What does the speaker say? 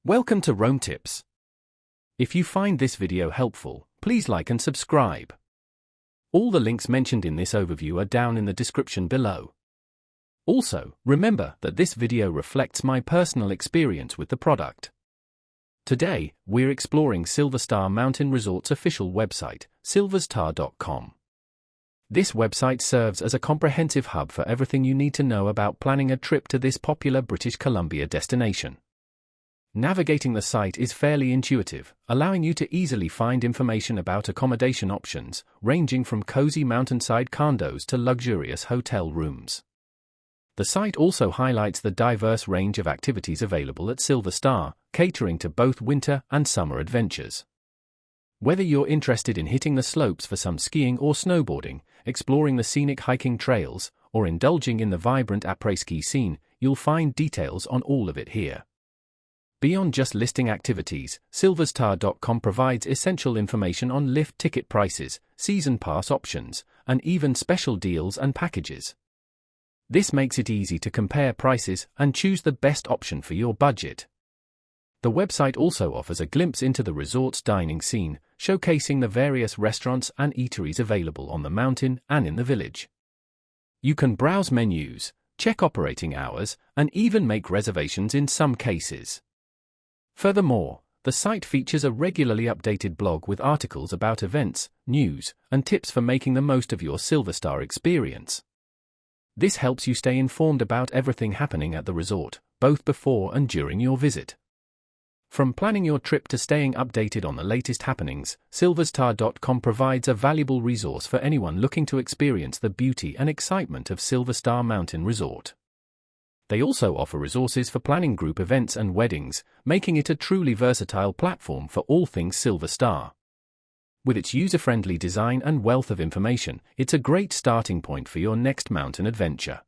Welcome to Rome Tips. If you find this video helpful, please like and subscribe. All the links mentioned in this overview are down in the description below. Also, remember that this video reflects my personal experience with the product. Today, we're exploring Silverstar Mountain Resort's official website, silverstar.com. This website serves as a comprehensive hub for everything you need to know about planning a trip to this popular British Columbia destination. Navigating the site is fairly intuitive, allowing you to easily find information about accommodation options, ranging from cozy mountainside condos to luxurious hotel rooms. The site also highlights the diverse range of activities available at Silverstar, catering to both winter and summer adventures. Whether you're interested in hitting the slopes for some skiing or snowboarding, exploring the scenic hiking trails, or indulging in the vibrant après-ski scene, you'll find details on all of it here. Beyond just listing activities, silverstar.com provides essential information on lift ticket prices, season pass options, and even special deals and packages. This makes it easy to compare prices and choose the best option for your budget. The website also offers a glimpse into the resort's dining scene, showcasing the various restaurants and eateries available on the mountain and in the village. You can browse menus, check operating hours, and even make reservations in some cases. Furthermore, the site features a regularly updated blog with articles about events, news, and tips for making the most of your Silverstar experience. This helps you stay informed about everything happening at the resort, both before and during your visit. From planning your trip to staying updated on the latest happenings, silverstar.com provides a valuable resource for anyone looking to experience the beauty and excitement of Silverstar Mountain Resort. They also offer resources for planning group events and weddings, making it a truly versatile platform for all things Silverstar. With its user-friendly design and wealth of information, it's a great starting point for your next mountain adventure.